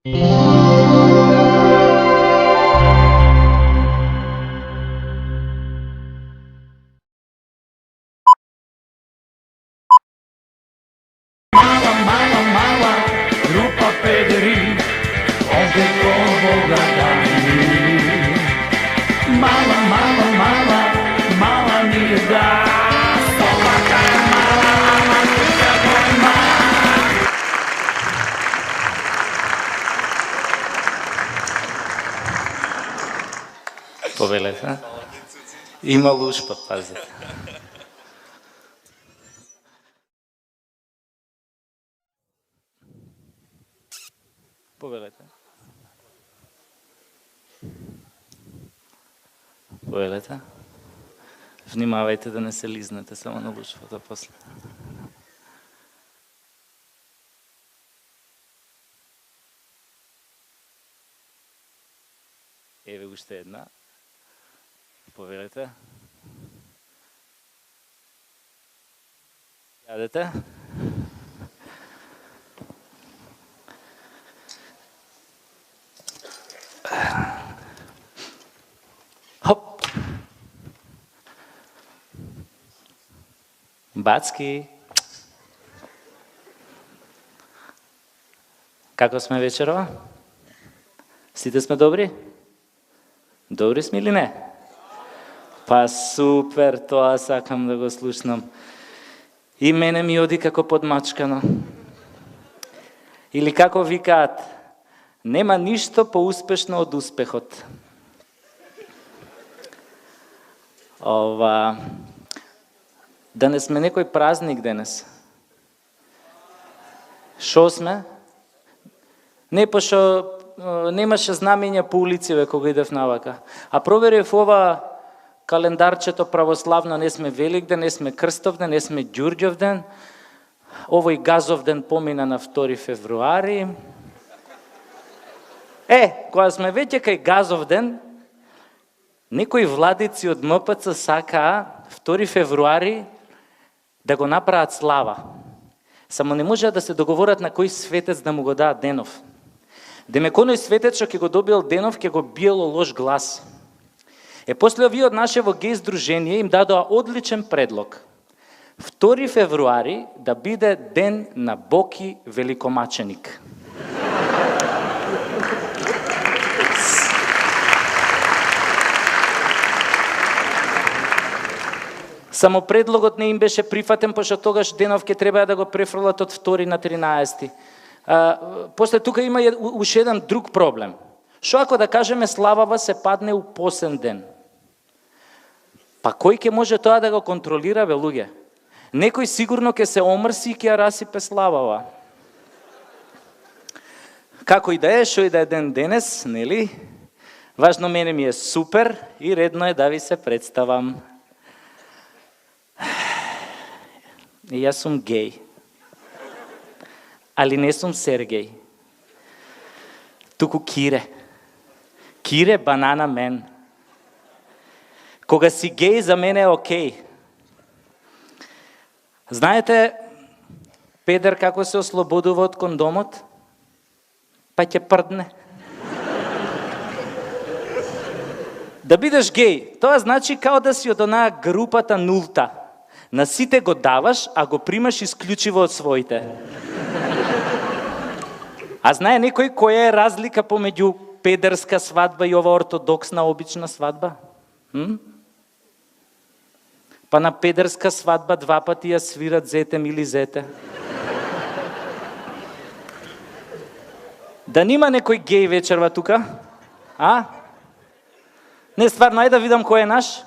Mala, grupa pederi, ovdje ovoga dani. Mala nije da, Slovaka je mala, ama tuđa dojma. Повелете. Има лушпа, пазите. Повелете. Повелете. Внимавајте да не се лизнете само на лушпата после. Еве уште една. Повелете. Јадете. Хоп. Бацки. Како сме вечерова? Сите сме добри? Добри сме или не? Па супер, тоа сакам да го слушнам. И мене ми оди како подмачкано. Или како викаат, нема ништо поуспешно од успехот. Да не сме некој празник денес. Шо сме? Не, пошо немаше знамења по улициве кога идев навака. А проверив ова календарчето православно, не сме Великден, не сме Крстовден, не сме Ѓурѓовден. Овој Газовден помина на 2 февруари. Кога сме веќе кај Газовден, некои владици од МПЦ сакаа 2 февруари да го направат слава. Само не можеа да се договорат на кој светец да му го даат денов. Демек оној светец што ќе го добил денов, ќе го биело лош глас. После овие од нашево геј здружение им дадоа одличен предлог. 2 февруари да биде ден на Боки Великомаченик. Само предлогот не им беше прифатен, пошто тогаш денов ќе треба да го префрлат од 2 на 13. После тука има уште еден друг проблем. Шо ако да кажеме славава се падне у посен ден? Па кој ќе може тоа да го контролира, бе луѓе? Некој сигурно ќе се омрси и ќе ја расипе славава. Како и да е, шо и да е ден денес, нели? Важно мене ми е супер и редно е да ви се представам. Јас сум геј. Али не сум Сергеј. Туку Кире. Кире банана мен. Кога си геј за мене е окей. Знаете, педер како се ослободува од кондомот? Па ќе прдне. Да бидеш геј, тоа значи као да си од онаа групата нулта. На сите го даваш, а го примаш исклучиво од своите. А знае некој која е разлика помеѓу педерска свадба и ова ортодоксна обична свадба? Па на педерска свадба 2 пати ја свират зете мили зете. Да нима некој геј вечерва тука? Не, стварно, ајде да видам кој е наш.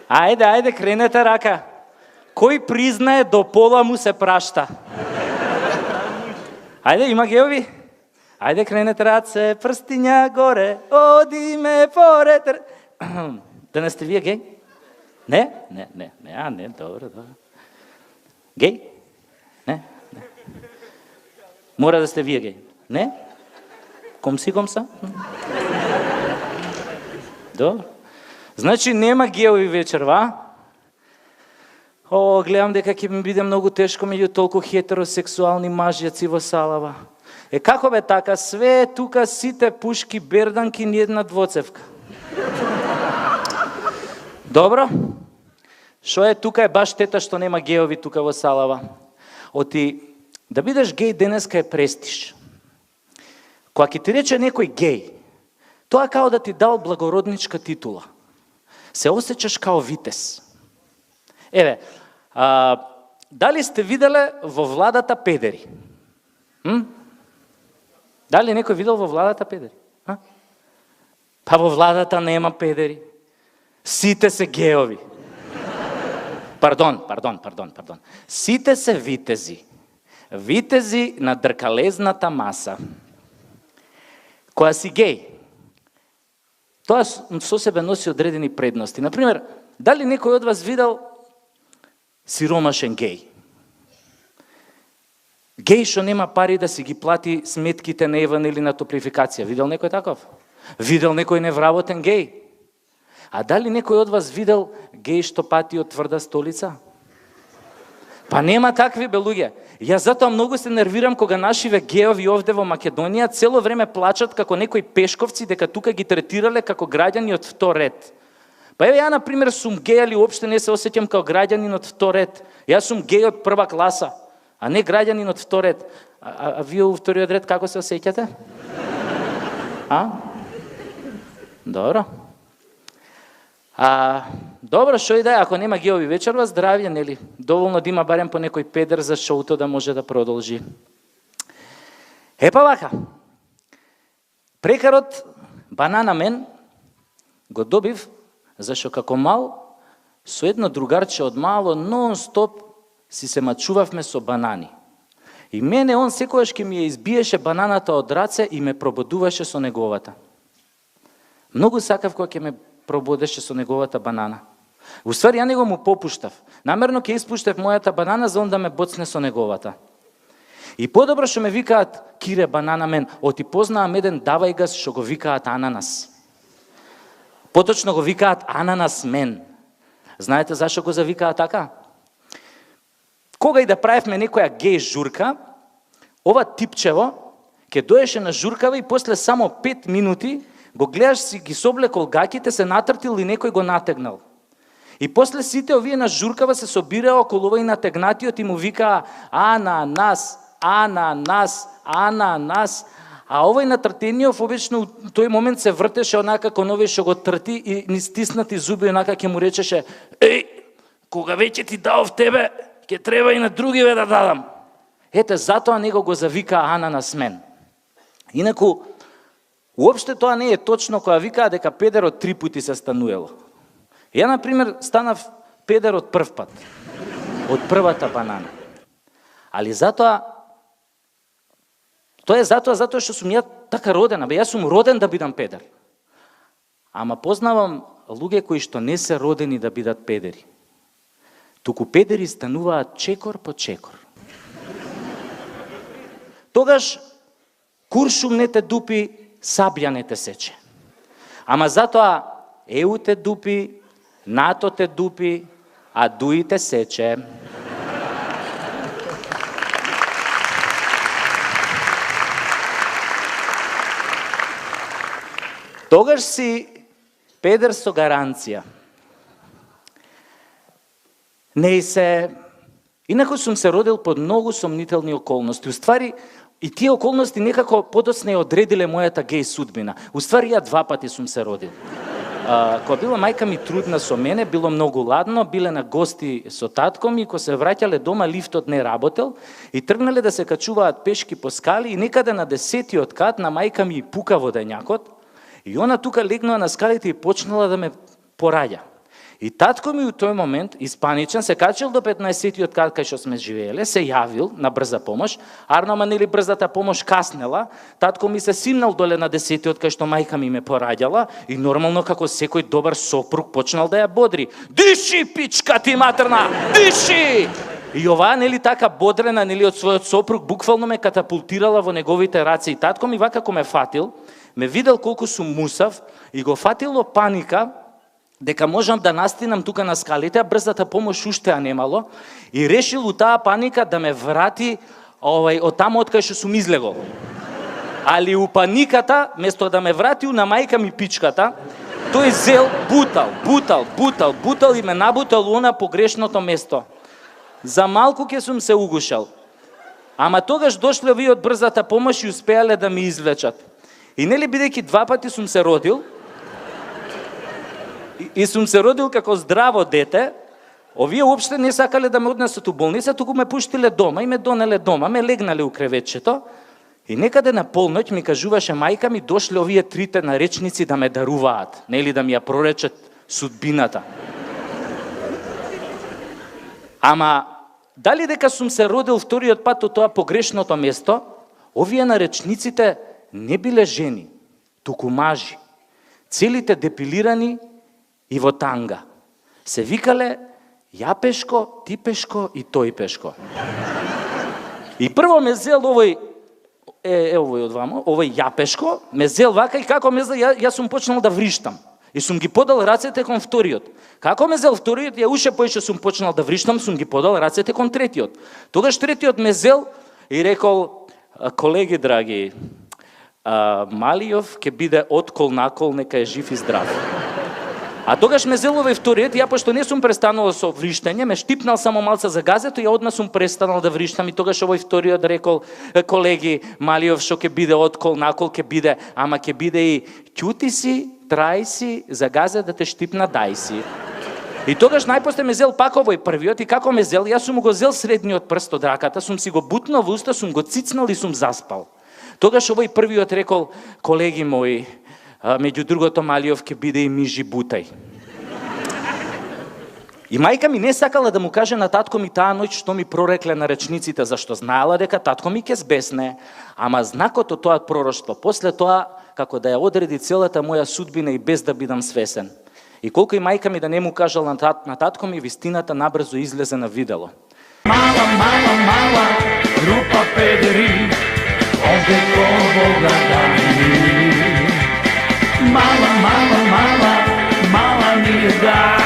Ајде, кренете рака. Кој признае до пола му се прашта? Ајде, има геови? Ајде, кренете раце, прстиња горе, оди ме поред. Да не сте вие геј? Не, добро. Геј? Не. Мора да сте вие геј? Не? Комса? Добро. Значи нема геови вечерва. Гледам дека ќе ми биде многу тешко меѓу толку хетеросексуални мажјаци во салава. Како бе така? Све тука сите пушки, берданки, ни една двоцевка. Добро? Шо е тука е баш тета што нема геови тука во салава. Оти, да бидеш гей денеска е престиж. Кога ќе ти рече некој гей, тоа као да ти дал благородничка титула. Се осеќаш као витез. Еве, дали сте виделе во владата педери? Дали некој видел во владата педери? Па во владата нема педери. Сите се геови. Пардон. Сите се витези. Витези на дркалезната маса. Која си гей, тоа со себе носи одредени предности. Например, дали некој од вас видел сиромашен гей? Гей што нема пари да си ги плати сметките на Еван или на топлификација. Видел некој таков? Видел некој невработен гей? А дали некој од вас видел гей што пати од тврда столица? Па нема такви бе луѓе. Јас затоа многу се нервирам кога нашиве геови овде во Македонија цело време плачат како некои пешковци дека тука ги третирале како граѓани од втор ред. Па еве ја на пример сум геј, али уопште не се осеќам како граѓанин од втор ред. Јас сум геј од прва класа, а не граѓанин од втор ред. А вие во вториот ред како се осеќате? Добро. Добро, шо и да е, ако нема геови вечерва, здравје, нели? Доволно да има барем по некој педер за шоуто да може да продолжи. Епа вака, прекарот банана мен го добив, зашто како мал, со едно другарче од мало, нон-стоп си се мачувавме со банани. И мене он секојаш ке ми ја избиеше бананата од раце и ме пробудуваше со неговата. Многу сакав кога ќе ме пробудеше со неговата банана. Уствари, ја него му попуштав. Намерно ќе испуштав мојата банана за он да ме боцне со неговата. И подобро што ме викаат кире банана мен, оти познаам еден давајгас што го викаат ананас. Поточно го викаат ананас мен. Знаете зашо го завикаат така? Кога и да правевме некоја гей журка, ова типчево ќе доеше на журкава и после само 5 минути го гледаш си ги соблекол гаките, се натртил и некој го натегнал. И после сите овие на журкава се собираа околу овој натегнатиот и му викаа ананас, ананас, ананас. А овој натртениот обично у тој момент се вртеше онака кон овој што го трти и ни стиснати зуби онака ќе му речеше еј, кога веќе ти дав тебе, ќе треба и на другиве да дадам. Ете, затоа него го завика ананас мен. Инаку, уопште тоа не е точно кога викаа дека педерот 3 пати се стануело. Ја, например, станав педер од прв пат. Од првата банана. Али затоа, тоа е затоа што сум ја така родена. Јас сум роден да бидам педер. Ама познавам луѓе кои што не се родени да бидат педери. Туку педери стануваат чекор по чекор. Тогаш куршум не те дупи, сабља не те сече. Ама затоа ЕУ те дупи, НАТО те дупи, а ДУИ те сече. Тогаш си педер со гаранција. Не се... Инаку сум се родил под многу сомнителни околности. Уствари, и тие околности некако подоцна ја одредиле мојата геј судбина. Уствари, ја 2 пати сум се родил. Кога била мајка ми трудна со мене, било многу ладно, биле на гости со татком и кога се враќале дома, лифтот не работел и тргнале да се качуваат пешки по скали и некаде на 10-тиот кат на мајка ми пука водењакот и она тука легнала на скалите и почнала да ме пораѓа. И татко ми у тој момент, испаничен, се качил до 15-тиот кат кај што сме живееле, се јавил на брза помош, арнома нели брзата помош каснела, татко ми се симнал доле на 10-тиот кај што мајка ми ме пораѓала и нормално како секој добар сопруг почнал да ја бодри. Диши, пичка ти матерна, диши! И оваа нели така бодрена нели од својот сопруг буквално ме катапултирала во неговите раце и татко ми вака како ме фатил, ме видел колку сум мусав и го фатило паника дека можам да настинам тука на скалите, а брзата помош уште ја немало, и решил у таа паника да ме врати од таму од кај што сум излегол. Али у паниката, место да ме вратил на мајка ми пичката, тој зел бутал и ме набутал у на погрешното место. За малку ќе сум се угушал. Ама тогаш дошле овие од брзата помош и успеале да ми извлечат. И нели бидејќи 2 пати сум се родил, и сум се родил како здраво дете, овие уопште не сакале да ме однесат у болница, туку ме пуштиле дома и ме донеле дома, ме легнале у креветчето. И некаде на полноќ ми кажуваше мајка ми, дошле овие 3 наречници да ме даруваат, нели да ми ја проречат судбината. Ама дали дека сум се родил вториот пат од тоа погрешното место, овие наречниците не биле жени, туку мажи, целите депилирани и во танга. Се викале Јапешко, Типешко и Тојпешко. И прво ме зел овој, овој од вама, овој Јапешко, ме зел вака и како ме зел, јас сум почнал да вриштам. И сум ги подал рацете кон вториот. Како ме зел вториот, ја уште поише сум почнал да вриштам, сум ги подал рацете кон третиот. Тогаш третиот ме зел и рекол, колеги драги, Малиов ќе биде откол накол, нека е жив и здрав. А тогаш ме зел овој вториот, ја пошто не сум престанал со вриштање, ме штипнал само малце за газето и ја одма сум престанал да вриштам и тогаш овој вториот рекол, колеги, Малиов што ќе биде откол накол, ќе биде, ама ќе биде и ќути си, трај си, за газе да те штипна, дај си. И тогаш најпосле ме зел пак овој првиот и како ме зел, јас сум го зел средниот прст од раката, сум си го бутнал во уста, сум го цицнал и сум заспал. Тогаш овој првиот рекол, колеги мои, меѓу другото Малиов ќе биде и мижи бутај. И мајка ми не сакала да му каже на татко ми таа ноќ што ми прорекле на речниците, зашто знаела дека татко ми ќе збесне, ама знакот од тоа пророштво, после тоа, како да ја одреди целата моја судбина и без да бидам свесен. И колку и мајка ми да не му кажала на татко ми, вистината набрзо излезе на видело. Мала, мала, мала, група педери, овде кон Бога дани. Мала, мала, мала, мала ми дай.